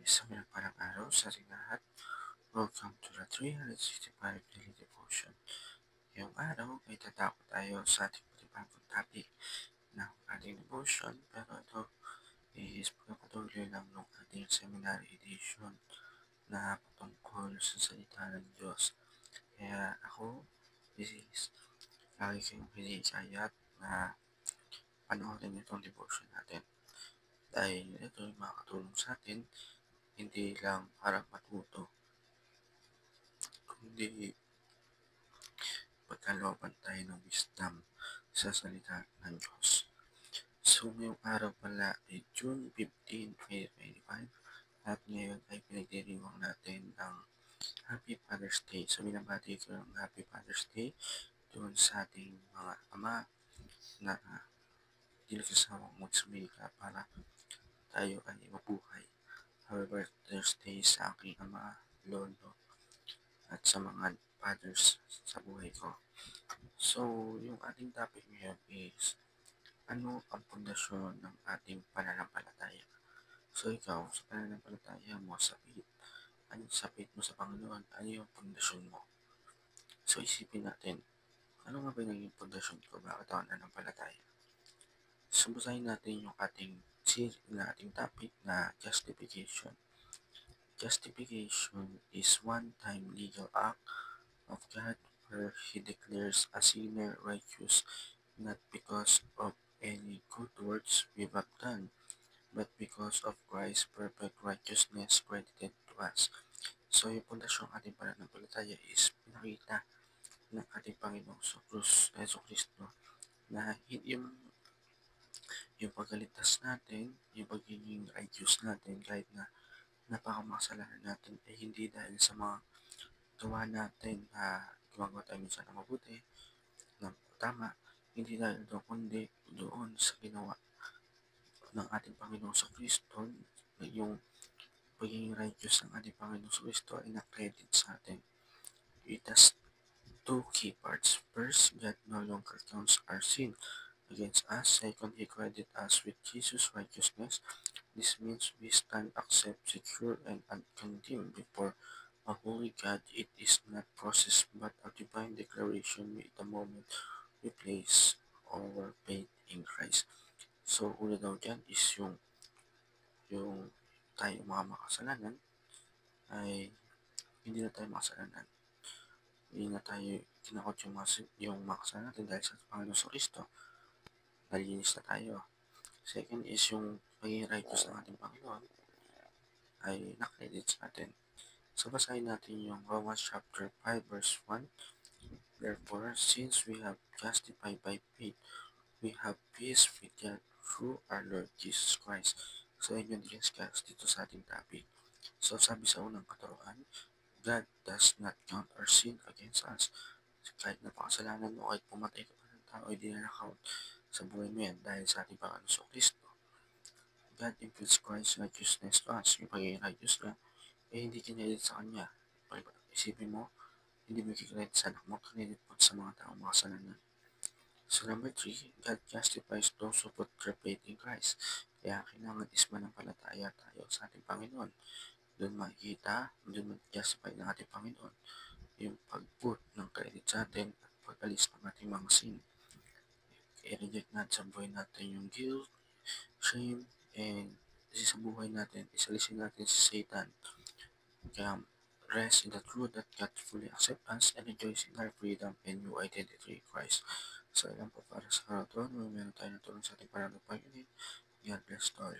Isang pinagpalang araw sa ating lahat. Welcome to the 365 Daily Devotion. Ngayong araw ay tatakot tayo sa ating panibagong topic ng ating devotion. Pero ito is pagpapatuloy lang ng ating seminary edition na patungkol sa salita ng Diyos. Kaya ako, this is lagi kayong hinihikayat na panoorin itong devotion natin. Dahil ito ay makakatulong sa atin hindi lang para matuto, kundi pagkalooban tayo ng wisdom sa salita ng Diyos. So, ngayong araw pala ay June 15, 2025 at ngayon ay pinagdiriwang natin ng Happy Father's Day. So, binabati ko ng Happy Father's Day doon sa ating mga ama na hindi nagsasawang magsumika para tayo ay mabuhay. Happy Father's Day sa aking ama, lolo, at sa mga fathers sa buhay ko. So, yung ating topic ngayon is, ano ang pundasyon ng ating pananampalataya? So, ikaw, sa pananampalataya mo, sapit mo sa Panginoon, ano yung pundasyon mo? So, isipin natin, ano nga ba naging pundasyon ko? Bakit ako nananampalataya? So, basahin natin yung ating topic na justification. Justification is one-time legal act of God where He declares a sinner righteous not because of any good works we have done, but because of Christ's perfect righteousness credited to us. So, yung pundasyon ng ating pananampalataya is pinakita ng ating Panginoong Yeso Kristo na yung pagkaligtas natin, yung pagiging righteous natin kahit na napakamakasalanan natin ay hindi dahil sa mga gawa natin na gumagawa tayo minsan na mabuti, na tama, hindi dahil doon kundi doon sa ginawa ng ating Panginoong Kristo, yung pagiging righteous ng ating Panginoong Kristo ay na-credit sa atin. It has two key parts. First, God no longer counts our sin against us. Second, He credits us with Jesus' righteousness. This means we stand accept, secure, and uncondemned before a holy God. It is not process but a divine declaration made the moment we place our faith in Christ. So, una daw dyan is yung tayo mga makasalanan ay hindi na tayo makasalanan. Hindi na tayo kinakot yung makasalanan natin dahil sa Panginoon Kristo. Nalinis na tayo. Second is yung pagiging righteous ng ating Panginoon ay nakredit sa atin. So, basahin natin yung Romans chapter 5 verse 1. Therefore, since we have justified by faith, we have peace with God through our Lord Jesus Christ. So, yun yung discuss dito sa ating topic. So, sabi sa unang katuruan, God does not count our sin against us. Kahit napakasalanan mo, kahit pumatay ka pa ng tao, hindi na na-count sa buhay mo yan dahil sa ating Panginoon Kristo. God imputes Christ's righteousness to us. Yung pagiging righteous na, hindi kinedit sa Kanya. Isipin mo, hindi mo kikredit sa anak mo, kinedit mo sa mga taong makasalanan. So, number 3, God justifies those who put their faith in Christ. Kaya kailangan is manampalataya tayo sa ating Panginoon. Doon makikita, doon mag-justify ng ating Panginoon yung pag-put ng credit sa atin at pag-alis ng ating mga sin. I-reject natin sa buhay natin yung guilt, shame, and sa buhay natin, isalisin natin si Satan. Kaya rest in the truth that God fully accepts us and rejoice in our freedom and new identity in Christ. So, ilan po para sa karoon, meron tayo natulong sa ating pananampalataya. God bless all.